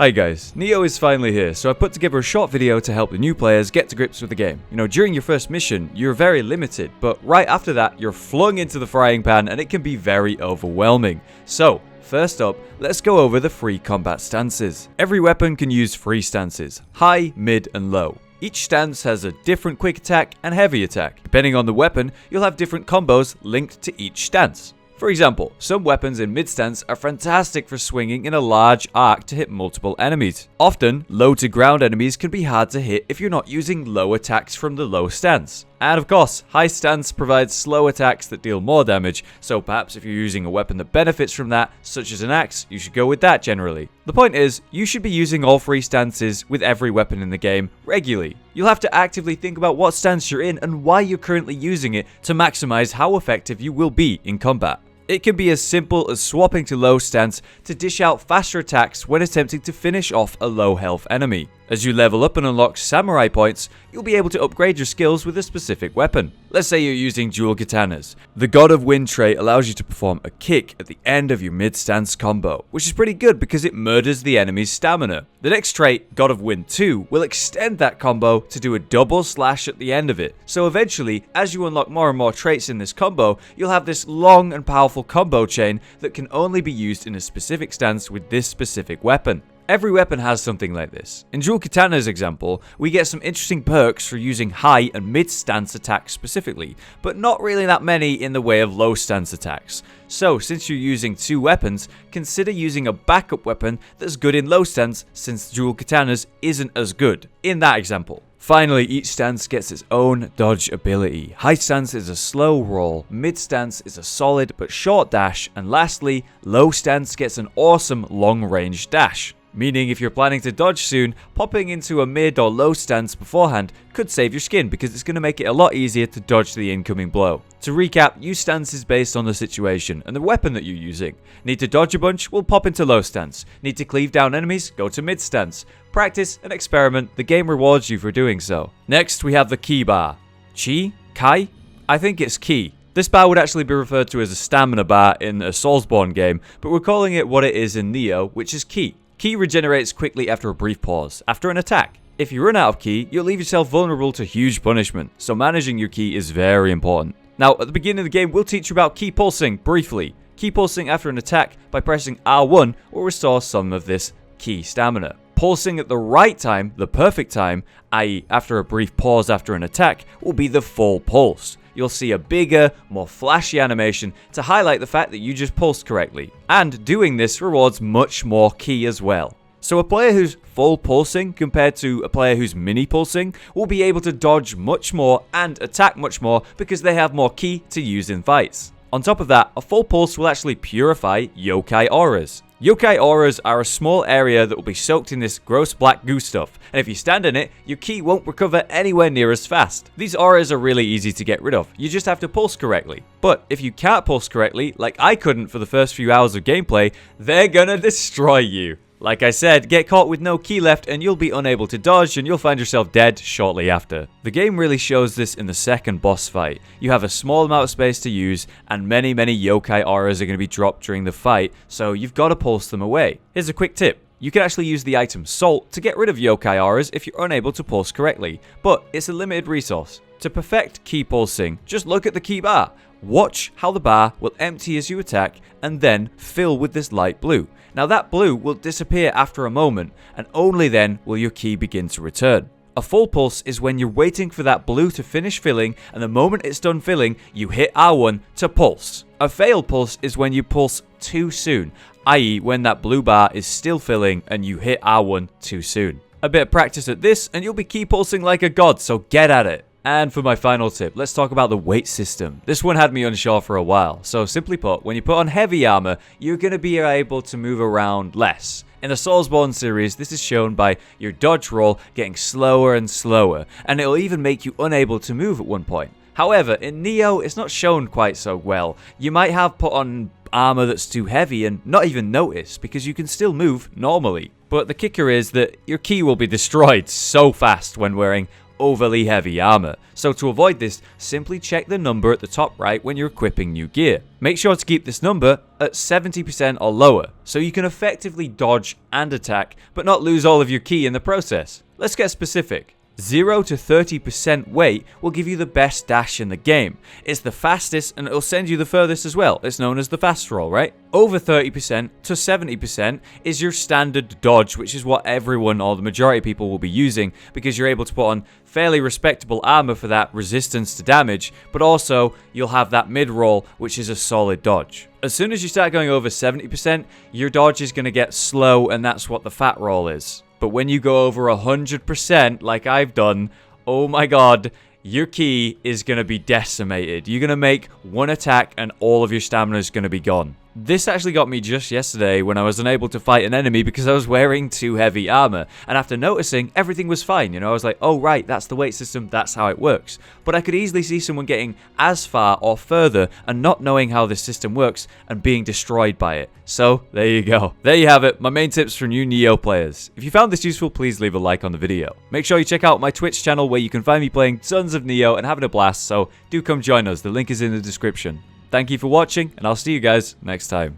Hi guys, Nioh is finally here, so I put together a short video to help the new players get to grips with the game. You know, during your first mission, you're very limited, but right after that, you're flung into the frying pan and it can be very overwhelming. So, first up, let's go over the 3 combat stances. Every weapon can use 3 stances: high, mid, and low. Each stance has a different quick attack and heavy attack. Depending on the weapon, you'll have different combos linked to each stance. For example, some weapons in mid stance are fantastic for swinging in a large arc to hit multiple enemies. Often, low to ground enemies can be hard to hit if you're not using low attacks from the low stance. And of course, high stance provides slow attacks that deal more damage, so perhaps if you're using a weapon that benefits from that, such as an axe, you should go with that generally. The point is, you should be using all 3 stances with every weapon in the game regularly. You'll have to actively think about what stance you're in and why you're currently using it to maximize how effective you will be in combat. It can be as simple as swapping to low stance to dish out faster attacks when attempting to finish off a low health enemy. As you level up and unlock samurai points, you'll be able to upgrade your skills with a specific weapon. Let's say you're using dual katanas. The God of Wind trait allows you to perform a kick at the end of your mid-stance combo, which is pretty good because it murders the enemy's stamina. The next trait, God of Wind 2, will extend that combo to do a double slash at the end of it. So eventually, as you unlock more and more traits in this combo, you'll have this long and powerful combo chain that can only be used in a specific stance with this specific weapon. Every weapon has something like this. In Dual Katana's example, we get some interesting perks for using high and mid stance attacks specifically, but not really that many in the way of low stance attacks. So, since you're using 2 weapons, consider using a backup weapon that's good in low stance, since Dual Katana's isn't as good in that example. Finally, each stance gets its own dodge ability. High stance is a slow roll, mid stance is a solid but short dash, and lastly, low stance gets an awesome long range dash. Meaning if you're planning to dodge soon, popping into a mid or low stance beforehand could save your skin because it's going to make it a lot easier to dodge the incoming blow. To recap, use stances based on the situation and the weapon that you're using. Need to dodge a bunch? Well, pop into low stance. Need to cleave down enemies? Go to mid stance. Practice and experiment, the game rewards you for doing so. Next, we have the ki bar. Chi? Kai? I think it's ki. This bar would actually be referred to as a stamina bar in a Soulsborne game, but we're calling it what it is in Nioh, which is ki. Ki regenerates quickly after a brief pause, after an attack. If you run out of ki, you'll leave yourself vulnerable to huge punishment, so managing your ki is very important. Now, at the beginning of the game, we'll teach you about ki pulsing briefly. Ki pulsing after an attack by pressing R1 will restore some of this ki stamina. Pulsing at the right time, the perfect time, i.e. after a brief pause after an attack, will be the full pulse. You'll see a bigger, more flashy animation to highlight the fact that you just pulsed correctly. And doing this rewards much more ki as well. So a player who's full pulsing compared to a player who's mini pulsing will be able to dodge much more and attack much more because they have more ki to use in fights. On top of that, a full pulse will actually purify yokai auras. Yokai auras are a small area that will be soaked in this gross black goo stuff, and if you stand in it, your ki won't recover anywhere near as fast. These auras are really easy to get rid of, you just have to pulse correctly. But if you can't pulse correctly, like I couldn't for the first few hours of gameplay, they're gonna destroy you. Like I said, get caught with no ki left and you'll be unable to dodge and you'll find yourself dead shortly after. The game really shows this in the second boss fight. You have a small amount of space to use and many yokai auras are going to be dropped during the fight, so you've got to pulse them away. Here's a quick tip. You can actually use the item Salt to get rid of yokai auras if you're unable to pulse correctly, but it's a limited resource. To perfect ki pulsing, just look at the ki bar. Watch how the bar will empty as you attack and then fill with this light blue. Now that blue will disappear after a moment, and only then will your ki begin to return. A full pulse is when you're waiting for that blue to finish filling, and the moment it's done filling, you hit R1 to pulse. A failed pulse is when you pulse too soon, i.e. when that blue bar is still filling and you hit R1 too soon. A bit of practice at this and you'll be ki pulsing like a god, so get at it. And for my final tip, let's talk about the weight system. This one had me unsure for a while. So simply put, when you put on heavy armor, you're going to be able to move around less. In the Soulsborne series, this is shown by your dodge roll getting slower and slower, and it'll even make you unable to move at one point. However, in Nioh, it's not shown quite so well. You might have put on armor that's too heavy and not even notice because you can still move normally. But the kicker is that your ki will be destroyed so fast when wearing overly heavy armor. So to avoid this, simply check the number at the top right when you're equipping new gear. Make sure to keep this number at 70% or lower, so you can effectively dodge and attack, but not lose all of your ki in the process. Let's get specific. 0 to 30% weight will give you the best dash in the game. It's the fastest and it'll send you the furthest as well. It's known as the fast roll, right? Over 30% to 70% is your standard dodge, which is what everyone or the majority of people will be using because you're able to put on fairly respectable armor for that resistance to damage, but also you'll have that mid roll, which is a solid dodge. As soon as you start going over 70%, your dodge is going to get slow, and that's what the fat roll is. But when you go over 100%, like I've done, oh my god, your ki is going to be decimated. You're going to make one attack and all of your stamina is going to be gone. This actually got me just yesterday when I was unable to fight an enemy because I was wearing too heavy armor. And after noticing, everything was fine. I was like, oh right, that's the weight system, that's how it works. But I could easily see someone getting as far or further and not knowing how this system works and being destroyed by it. So, there you go. There you have it, my main tips for new Nioh players. If you found this useful, please leave a like on the video. Make sure you check out my Twitch channel where you can find me playing tons of Nioh and having a blast, so do come join us. The link is in the description. Thank you for watching, and I'll see you guys next time.